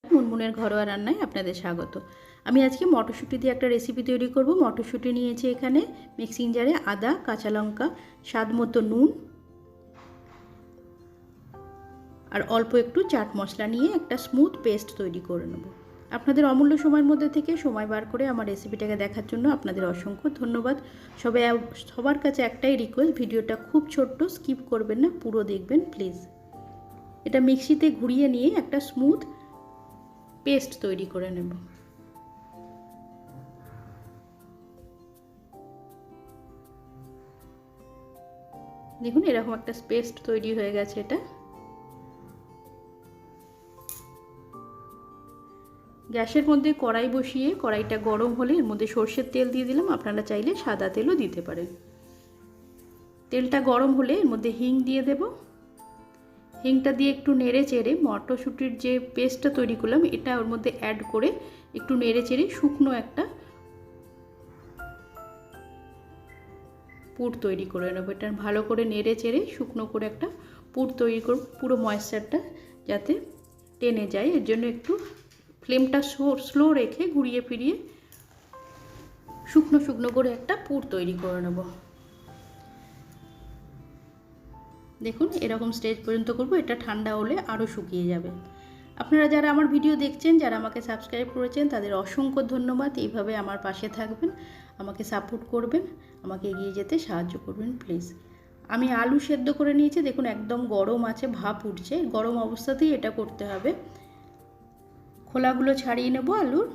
মুনমুনের ঘরোয়া রান্নায় আপনাদের স্বাগত। আমি আজকে মটরশুঁটি দিয়ে একটা রেসিপি তৈরি করব। মটরশুঁটি নিয়েছি এখানে, মিক্সিং জারে আদা, কাঁচা লঙ্কা, স্বাদ মতো নুন আর অল্প একটু চাট মশলা নিয়ে একটা স্মুথ পেস্ট তৈরি করে নেব। আপনাদের অমূল্য সময়ের মধ্যে থেকে সময় বার করে আমার রেসিপিটাকে দেখার জন্য আপনাদের অসংখ্য ধন্যবাদ। সবার কাছে একটাই রিকোয়েস্ট, ভিডিওটা খুব ছোট্ট, স্কিপ করবেন না, পুরো দেখবেন প্লিজ। এটা মিক্সিতে ঘুরিয়ে নিয়ে একটা স্মুথ পেস্ট তৈরি করে নেব। দেখুন এরকম একটা পেস্ট তৈরি হয়ে গেছে। এটা গ্যাসের মধ্যে কড়াই বসিয়ে কড়াইটা গরম হলে এর মধ্যে সর্ষের তেল দিয়ে দিলাম। আপনারা চাইলে সাদা তেলও দিতে পারেন। তেলটা গরম হলে এর মধ্যে হিং দিয়ে দেব। হিংটা দিয়ে একটু নেড়ে চেড়ে মটরশুঁটির যে পেস্টটা তৈরি করলাম এটা ওর মধ্যে অ্যাড করে একটু নেড়ে চেড়ে শুকনো একটা পুর তৈরি করে নেব। এটা ভালো করে নেড়ে চেড়ে শুকনো করে একটা পুর তৈরি করব, পুরো ময়েশ্চারটা যাতে টেনে যায়। এর জন্য একটু ফ্লেমটা স্লো রেখে ঘুরিয়ে ফিরিয়ে শুকনো শুকনো করে একটা পুর তৈরি করে নেব। দেখুন এরকম স্টেজ পর্যন্ত করব। এটা ঠান্ডা হলে আরও শুকিয়ে যাবে। আপনারা যারা আমার ভিডিও দেখছেন, যারা আমাকে সাবস্ক্রাইব করেছেন, তাদের অসংখ্য ধন্যবাদ। এইভাবে আমার পাশে থাকবেন, আমাকে সাপোর্ট করবেন, আমাকে এগিয়ে যেতে সাহায্য করবেন প্লিজ। আমি আলু সেদ্ধ করে নিয়েছি। দেখুন একদম গরম আছে, ভাপ উঠছে। গরম অবস্থাতেই এটা করতে হবে। খোলাগুলো ছাড়িয়ে নেব আলুর,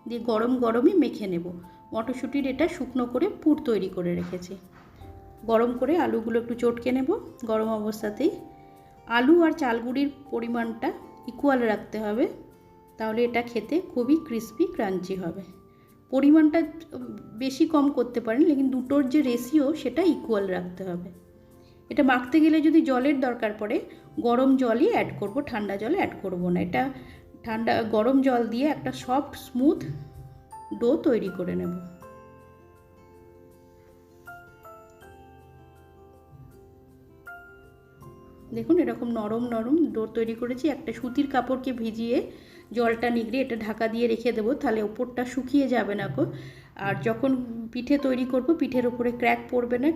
দিয়ে গরম গরমই মেখে নেব। মটরশুঁটির এটা শুকনো করে পুর তৈরি করে রেখেছি। গরম করে আলুগুলো একটু চটকে নেব গরম অবস্থাতেই। আলু আর চালগুড়ির পরিমাণটা ইকুয়াল রাখতে হবে, তাহলে এটা খেতে খুবই ক্রিস্পি ক্রাঞ্চি হবে। পরিমাণটা বেশি কম করতে পারেন, লেকিন দুটোর যে রেশিও সেটা ইকুয়াল রাখতে হবে। এটা মাখতে গেলে যদি জলের দরকার পড়ে, গরম জলই অ্যাড করব, ঠান্ডা জল অ্যাড করব না। এটা গরম জল দিয়ে একটা সফট স্মুথ ডো তৈরি করে নেব। দেখুন এরকম নরম নরম ডো তৈরি করেছি। একটা সুতির কাপড়কে ভিজিয়ে জলটা নিগড়ে এটা ঢাকা দিয়ে রেখে দেবো, তাহলে ওপরটা শুকিয়ে যাবে না গো। আর যখন পিঠে তৈরি করব, পিঠের ওপরে ক্র্যাক পড়বে না।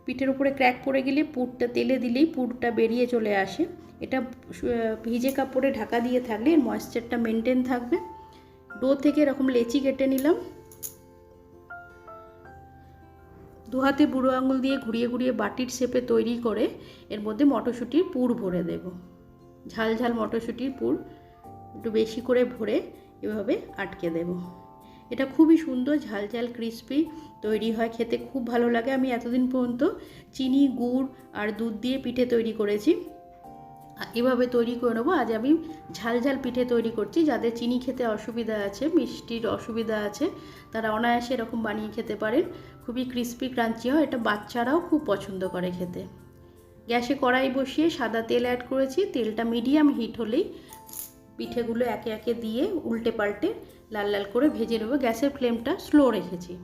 পিঠের ওপরে ক্র্যাক পড়ে গেলে পুরটা তেলে দিলেই পুরটা বেরিয়ে চলে আসে। এটা ভিজে কাপড়ে ঢাকা দিয়ে থাকলে এর ময়েশ্চারটা মেনটেন থাকবে। ডো থেকে এরকম লেচি কেটে নিলাম। দু হাতে বুড়ো আঙুল দিয়ে ঘুরিয়ে ঘুরিয়ে বাটির শেপে তৈরি করে এর মধ্যে মটরশুঁটির পুর ভরে দেব। ঝাল ঝাল মটরশুঁটির পুর একটু বেশি করে ভরে এভাবে আটকে দেব। এটা খুবই সুন্দর ঝাল ঝাল ক্রিস্পি তৈরি হয়, খেতে খুব ভালো লাগে। আমি এতদিন পর্যন্ত চিনি, গুড় আর দুধ দিয়ে পিঠে তৈরি করেছি। এভাবে তৈরি করে নেবো। আজ আমি ঝাল ঝাল পিঠে তৈরি করছি। যাদের চিনি খেতে অসুবিধা আছে, মিষ্টির অসুবিধা আছে, তারা অনায়াসে এরকম বানিয়ে খেতে পারেন। খুবই ক্রিস্পি ক্রাঞ্চি হয়, এটা বাচ্চারাও খুব পছন্দ করে খেতে। গ্যাসে কড়াই বসিয়ে সাদা তেল অ্যাড করেছি। তেলটা মিডিয়াম হিট হলেই পিঠেগুলো একে একে দিয়ে উল্টে পাল্টে লাল লাল করে ভেজে নেব। গ্যাসের ফ্লেমটা স্লো রেখেছি।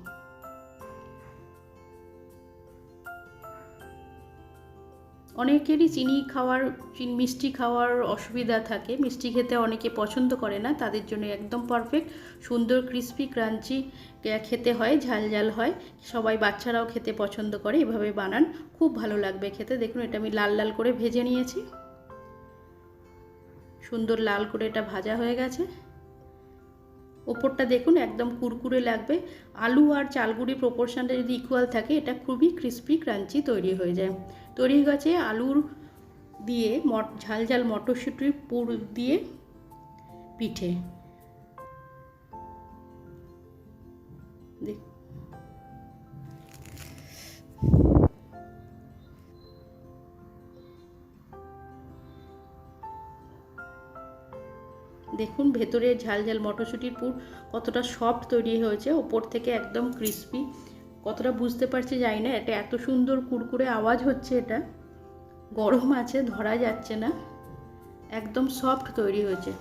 অনেকেরই মিষ্টি খাওয়ার অসুবিধা থাকে, মিষ্টি খেতে অনেকে পছন্দ করে না, তাদের জন্য একদম পারফেক্ট। সুন্দর ক্রিস্পি ক্রাঞ্চি খেতে হয়, ঝাল ঝাল হয়, সবাই বাচ্চারাও খেতে পছন্দ করে। এভাবে বানান, খুব ভালো লাগবে খেতে। দেখুন এটা আমি লাল লাল করে ভেজে নিয়েছি। সুন্দর লাল করে এটা ভাজা হয়ে গেছে। ওপরটা দেখুন একদম কুরকুরে লাগবে। আলু আর চালগুড়ি প্রপোর্শনটা যদি ইকুয়াল থাকে, এটা খুবই ক্রিস্পি ক্রাঞ্চি তৈরি হয়ে যায়। তৈরি হয়ে গেছে আলুর দিয়ে ঝাল ঝাল মটরশুঁটির পুর দিয়ে পিঠে। দেখুন ভেতরে ঝাল ঝাল মটরশুঁটির পুর কতটা সফট তৈরি হয়েছে, ওপর থেকে একদম ক্রিস্পি। কতটা বুঝতে পারছি জানি না, এটা এত সুন্দর কুরকুরে আওয়াজ হচ্ছে। এটা গরম আছে, ধরা যাচ্ছে না, একদম সফট তৈরি হয়েছে,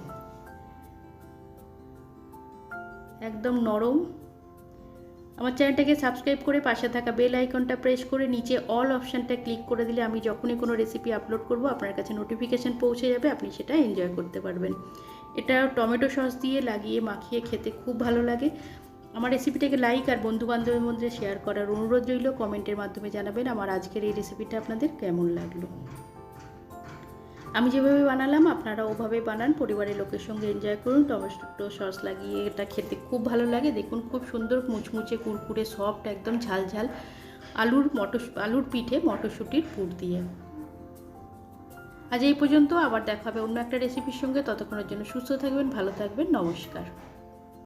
একদম নরম আমার চ্যানেলটাকে সাবস্ক্রাইব করে পাশে থাকা বেল আইকনটা প্রেস করে নিচে অল অপশানটা ক্লিক করে দিলে আমি যখনই কোনো রেসিপি আপলোড করব আপনার কাছে নোটিফিকেশান পৌঁছে যাবে, আপনি সেটা এনজয় করতে পারবেন। এটা টমেটো সস দিয়ে লাগিয়ে মাখিয়ে খেতে খুব ভালো লাগে। আমার রেসিপিটাকে লাইক আর বন্ধুবান্ধবের মধ্যে শেয়ার করার অনুরোধ রইল। কমেন্টের মাধ্যমে জানাবেন আমার আজকের এই রেসিপিটা আপনাদের কেমন লাগলো। আমি যেভাবে বানালাম আপনারা ওভাবে বানান, পরিবারের লোকের সঙ্গে এনজয় করুন। টমেটো সস লাগিয়ে এটা খেতে খুব ভালো লাগে। দেখুন খুব সুন্দর মুচমুচে কুরকুরে সফট একদম ঝাল ঝাল আলুর পিঠে মটরশুঁটির পুর দিয়ে। আজ এই পর্যন্ত, আবার দেখা হবে অন্য একটা রেসিপির সঙ্গে। ততক্ষণের জন্য সুস্থ থাকবেন, ভালো থাকবেন, নমস্কার।